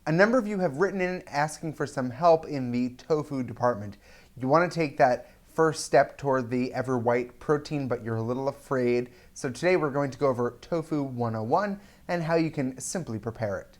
A number of you have written in asking for some help in the tofu department. You want to take that first step toward the ever white protein, but you're a little afraid. So today we're going to go over Tofu 101 and how you can simply prepare it.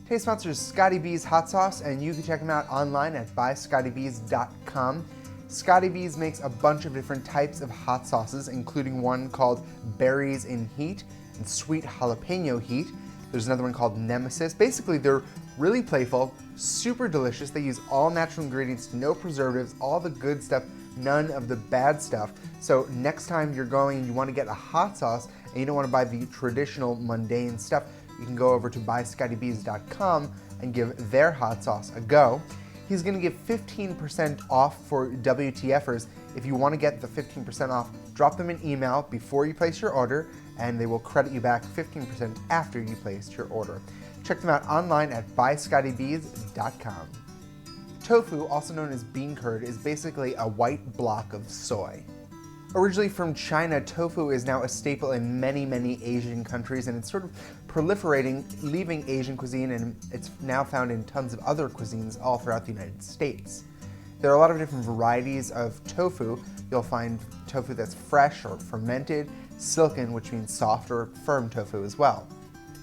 Today's sponsor is Scotty B's Hot Sauce, and you can check them out online at buyscottybs.com. Scotty B's makes a bunch of different types of hot sauces, including one called Berries in Heat and Sweet Jalapeno Heat. There's another one called Nemesis. Basically, they're really playful, super delicious. They use all natural ingredients, no preservatives, all the good stuff, none of the bad stuff. So next time you're going and you want to get a hot sauce and you don't want to buy the traditional mundane stuff, you can go over to buyscottybs.com and give their hot sauce a go. He's going to give 15% off for WTFers. If you want to get the 15% off, drop them an email before you place your order, and they will credit you back 15% after you placed your order. Check them out online at buyscottybs.com. Tofu, also known as bean curd, is basically a white block of soy. Originally from China, tofu is now a staple in many, many Asian countries, and it's sort of proliferating, leaving Asian cuisine, and it's now found in tons of other cuisines all throughout the United States. There are a lot of different varieties of tofu. You'll find tofu that's fresh or fermented, silken, which means soft, or firm tofu as well.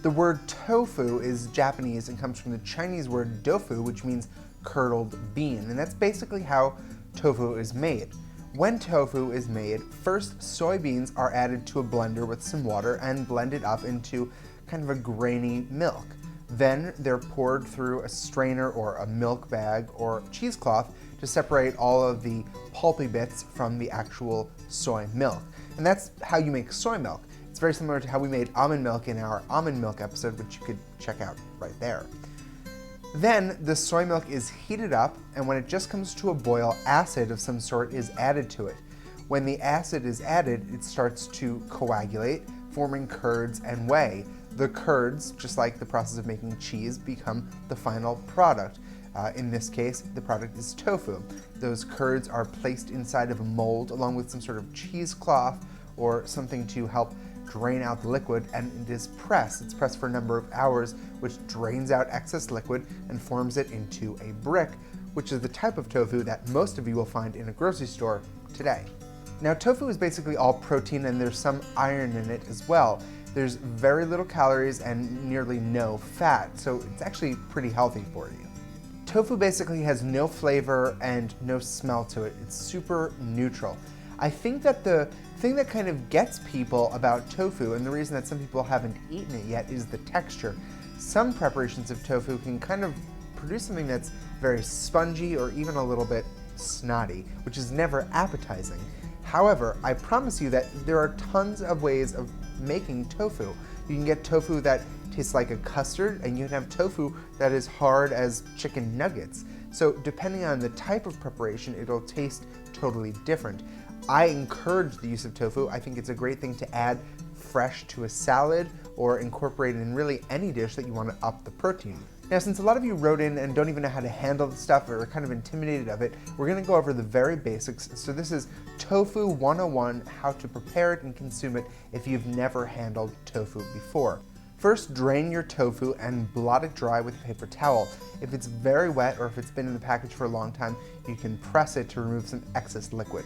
The word tofu is Japanese and comes from the Chinese word dofu, which means curdled bean, and that's basically how tofu is made. When tofu is made, first soybeans are added to a blender with some water and blended up into kind of a grainy milk. Then they're poured through a strainer or a milk bag or cheesecloth to separate all of the pulpy bits from the actual soy milk. And that's how you make soy milk. It's very similar to how we made almond milk in our almond milk episode, which you could check out right there. Then the soy milk is heated up, and when it just comes to a boil, acid of some sort is added to it. When the acid is added, it starts to coagulate, forming curds and whey. The curds, just like the process of making cheese, become the final product. In this case, the product is tofu. Those curds are placed inside of a mold along with some sort of cheesecloth or something to help drain out the liquid, and it is pressed. It's pressed for a number of hours, which drains out excess liquid and forms it into a brick, which is the type of tofu that most of you will find in a grocery store today. Now, tofu is basically all protein, and there's some iron in it as well. There's very little calories and nearly no fat, so it's actually pretty healthy for you. Tofu basically has no flavor and no smell to it. It's super neutral. I think that the thing that kind of gets people about tofu, and the reason that some people haven't eaten it yet, is the texture. Some preparations of tofu can kind of produce something that's very spongy or even a little bit snotty, which is never appetizing. However, I promise you that there are tons of ways of making tofu. You can get tofu that tastes like a custard, and you can have tofu that is hard as chicken nuggets. So depending on the type of preparation, it'll taste totally different. I encourage the use of tofu. I think it's a great thing to add fresh to a salad or incorporate it in really any dish that you want to up the protein. Now, since a lot of you wrote in and don't even know how to handle the stuff or are kind of intimidated of it, we're going to go over the very basics. So this is Tofu 101, how to prepare it and consume it if you've never handled tofu before. First, drain your tofu and blot it dry with a paper towel. If it's very wet or if it's been in the package for a long time, you can press it to remove some excess liquid.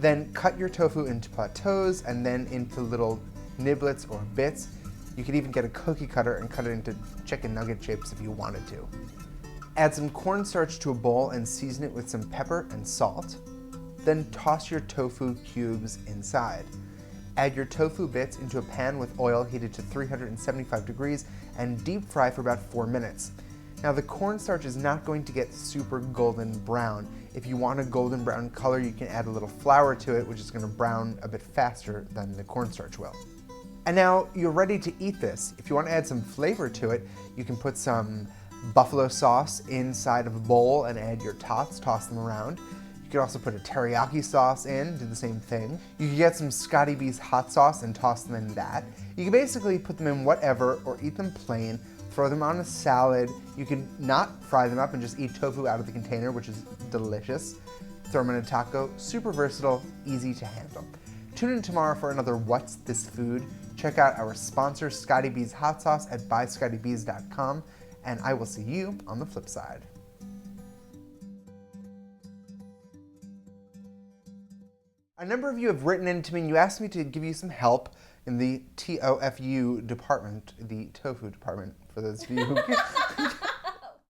Then cut your tofu into plateaus and then into little niblets or bits. You could even get a cookie cutter and cut it into chicken nugget shapes if you wanted to. Add some cornstarch to a bowl and season it with some pepper and salt. Then toss your tofu cubes inside. Add your tofu bits into a pan with oil heated to 375 degrees and deep fry for about 4 minutes. Now, the cornstarch is not going to get super golden brown. If you want a golden brown color, you can add a little flour to it, which is going to brown a bit faster than the cornstarch will. And now you're ready to eat this. If you want to add some flavor to it, you can put some buffalo sauce inside of a bowl and add your tots, toss them around. You could also put a teriyaki sauce in, do the same thing. You could get some Scotty B's hot sauce and toss them in that. You can basically put them in whatever or eat them plain. Throw them on a salad. You can not fry them up and just eat tofu out of the container, which is delicious. Throw them in a taco. Super versatile, easy to handle. Tune in tomorrow for another What's This Food? Check out our sponsor, Scotty B's Hot Sauce at buyscottybees.com, and I will see you on the flip side. A number of you have written in to me and you asked me to give you some help in the TOFU department, the tofu department, for those of you who